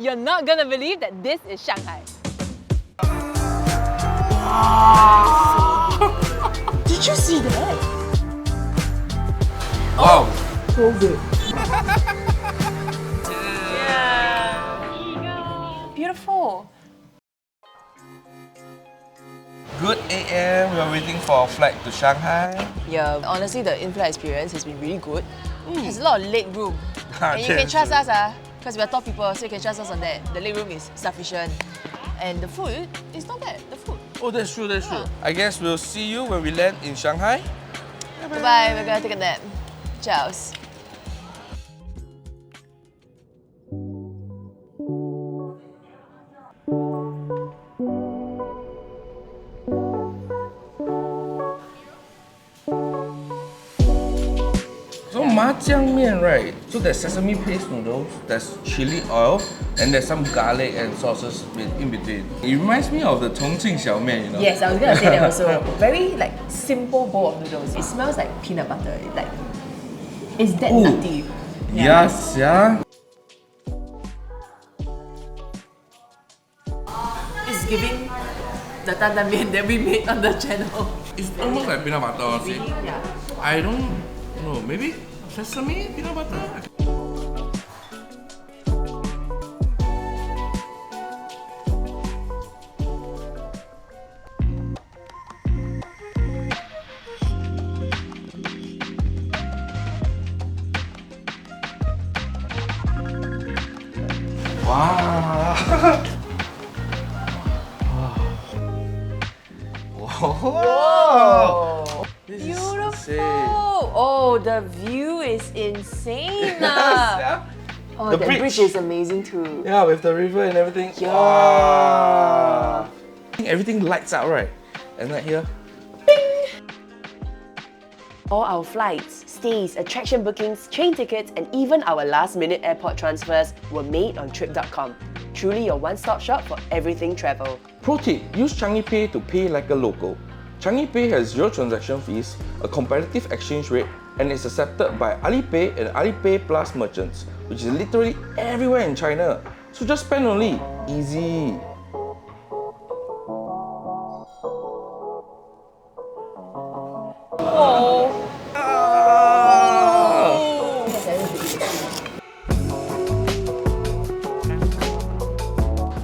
You're not gonna believe that this is Shanghai. Did you see that? Wow! So good. Yeah. Beautiful. Good AM, we are waiting for our flight to Shanghai. Yeah, honestly, the in-flight experience has been really good. There's a lot of leg room. And you can That's trust true. us, because we are top people, so you can trust us on that. The leg room is sufficient. And the food is not bad, the food. Oh, that's true, that's true. I guess we'll see you when we land in Shanghai. Goodbye, we're gonna take a nap. Ciao. So Majiang Mian, right? So there's sesame paste noodles, there's chili oil, and there's some garlic and sauces in between. It reminds me of the Chongqing Xiao Mian, you know? Yes, I was gonna say that also. Very like simple bowl of noodles. It smells like peanut butter. It's that Ooh. nutty. Yes, yeah. It's giving the tandan mian that we made on the channel. It's almost like peanut butter, honestly. Yeah. I don't know, maybe sesame peanut butter? Wow! Whoa! This is Beautiful! insane. Oh, the view is insane. Yeah. Oh, The the bridge. bridge is amazing too. Yeah, with the river and everything. Yeah. Wow. Everything lights out, right? And right here. All our flights, stays, attraction bookings, train tickets, and even our last-minute airport transfers were made on Trip.com. Truly your one-stop shop for everything travel. Pro tip, use Changi Pay to pay like a local. Changi Pay has 0 transaction fees, a competitive exchange rate, and is accepted by Alipay and Alipay Plus merchants, which is literally everywhere in China. So just spend only. Easy.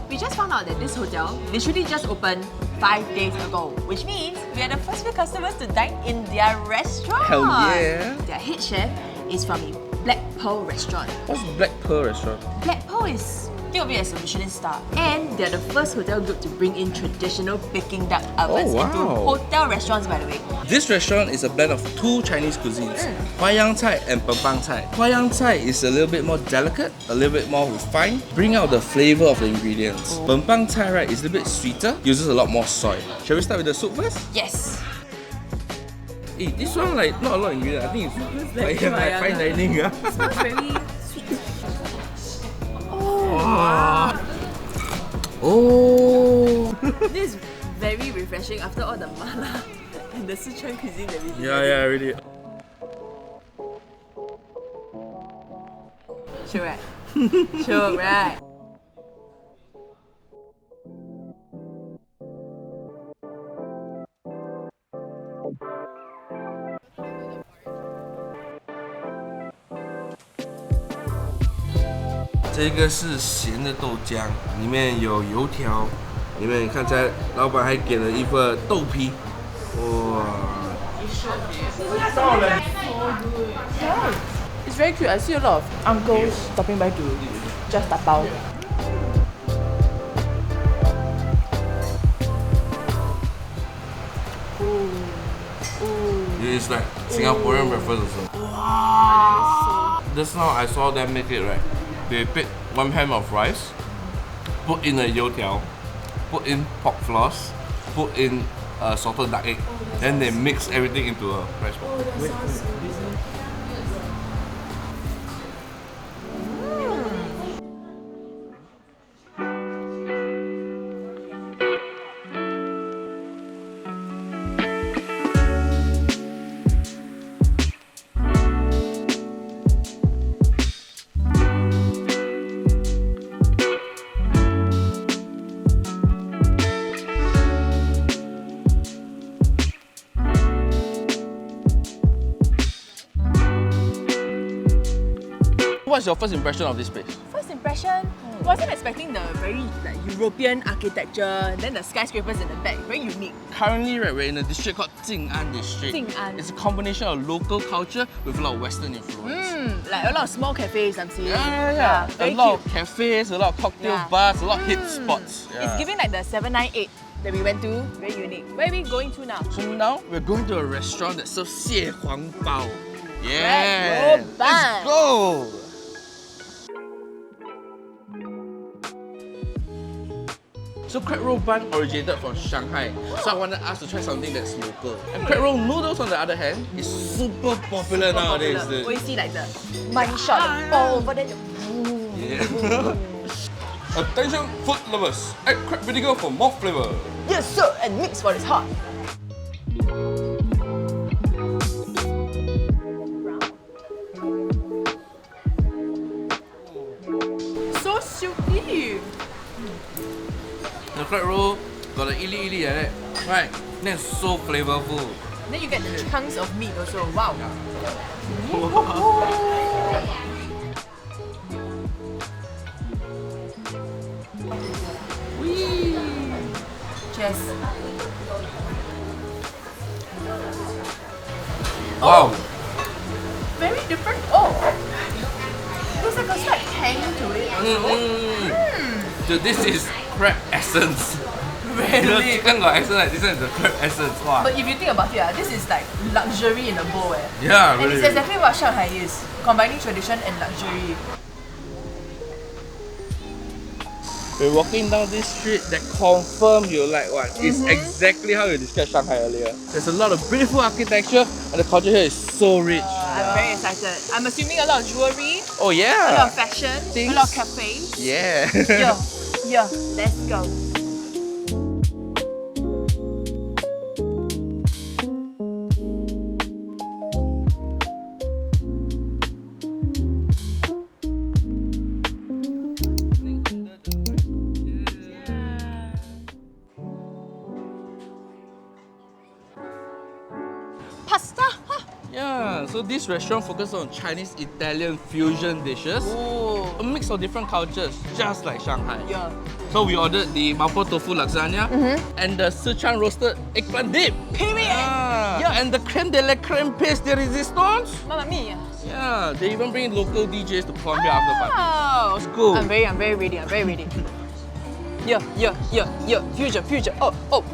We just found out that this hotel literally just opened 5 days ago, which means we are the first few customers to dine in their restaurant. Hell yeah. Their head chef is from a Black Pearl restaurant. What's Black Pearl restaurant? Black Pearl is, think of it as a Michelin star. And they're the first hotel group to bring in traditional Peking duck ovens Oh, into wow. hotel restaurants, by the way. This restaurant is a blend of 2 Chinese cuisines, Huayang Cai and Pempang Cai. Huayang Cai is a little bit more delicate, a little bit more refined, bring out the flavor of the ingredients. Pempang Cai, right, is a little bit sweeter, uses a lot more soy. Shall we start with the soup first? Yes. Hey, this one like not a lot of ingredients. I think it's like fine dining. It smells very sweet. Oh. This is very refreshing after all the mala and the Sichuan cuisine that we did. Yeah, really. Sure, right? Sure, right?这个是咸的豆浆，里面有油条，里面看起来老板还给了一份豆皮，哇！ It's very cute. I see a lot of uncles stopping by to just tapao. It's like Singaporean breakfast also. Wow! Just now I saw them make it right. They pick 1 pan of rice, put in a youtiao, put in pork floss, put in salted duck egg, then they mix everything into a rice bowl. what's your first impression of this place? First impression, wasn't expecting the very like European architecture, then the skyscrapers in the back, very unique. Currently, right, we're in a district called Jingan district. Jingan. It's a combination of local culture with a lot of Western influence. Like a lot of small cafes I'm seeing. Yeah. Very A lot cute. of cafes, a lot of cocktail Yeah. bars, a lot of hit spots. Yeah. It's giving like the 798 that we went to, very unique. Where are we going to now? So now we're going to a restaurant that serves 蟹黄包. Yeah. Right, Let's go. So crab roll bun originated from Shanghai, so I wanted us to try something that's local. And crab roll noodles, on the other hand, is super popular nowadays. Popular. Always see like the money shot, the ball over there. Yeah. Attention food lovers, add crab vinegar for more flavor. Yes sir, and mix for its heart. So silky. The crab roll got the ili like that, right? That's so flavorful. Then you get the chunks of meat also. Wow. Whee! Cheers. Wow. Very different. Oh, there's like a slight tang to it. So this is crab essence. You know, chicken got essence, like this one is the crab essence. Wow. But if you think about it, this is like luxury in a bowl. Yeah, And really. it's exactly what Shanghai is, combining tradition and luxury. We're walking down this street that confirm you like what? It's exactly how you described Shanghai earlier. There's a lot of beautiful architecture and the culture here is so rich. I'm very excited. I'm assuming a lot of jewelry, Oh a lot yeah. of fashion, Things. a lot of cafes. Yeah. Yeah, let's go. Pasta. Yeah, so this restaurant focuses on Chinese Italian fusion dishes. Oh. A mix of different cultures, just like Shanghai. Yeah. So we ordered the mapo tofu lasagna and the Sichuan roasted eggplant dip. P.P.S. Yeah. And the creme de la creme paste de resistance. Mamma mia. Yeah, they even bring local DJs to perform here after party. Oh. Let's go. I'm very ready. I'm very ready. Yeah. Future. Oh.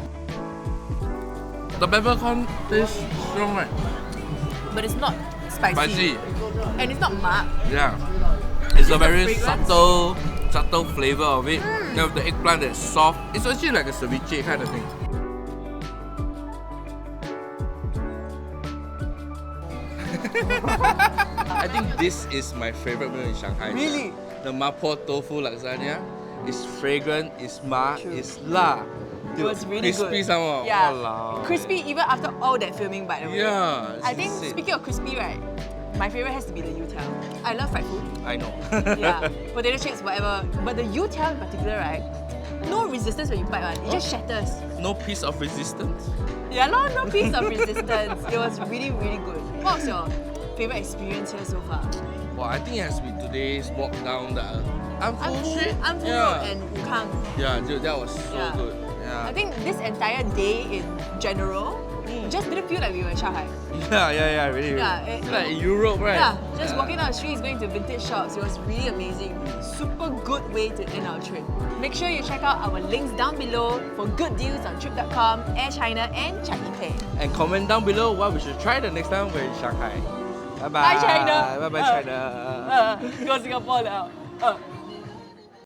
The peppercorn tastes strong, right? But it's not spicy. Spicy. And it's not marked. Yeah. It's a the very fragrance? subtle flavor of it. Then with the eggplant that's soft. It's actually like a ceviche kind of thing. I think this is my favorite meal in Shanghai. Really? The mapo tofu lasagna. It's fragrant, it's it's la. It was really crispy good. some more. Yeah. Walao. Crispy even after all that filming, by the way. Yeah. I think insane. speaking of crispy, right? My favorite has to be the youtiao. I love fried food. I know. Yeah, potato chips, whatever. But the youtiao in particular, right? No resistance when you bite one. It just shatters. No piece of resistance. Yeah, no piece of resistance. It was really good. What was your favorite experience here so far? Well, I think it has to be today's walk down the Anfu Street. Anfu Yeah. and Wukang. Yeah, dude, that was so Yeah. good. Yeah. I think this entire day in general just didn't feel like we were in Shanghai. Yeah, really. Yeah, It's like Europe, right? Yeah, just walking down the streets, going to vintage shops. It was really amazing. Super good way to end our trip. Make sure you check out our links down below for good deals on trip.com, Air China and Chinese Pay. And comment down below what we should try the next time we're in Shanghai. Bye bye. Bye, China. Bye bye, China. Go Singapore now.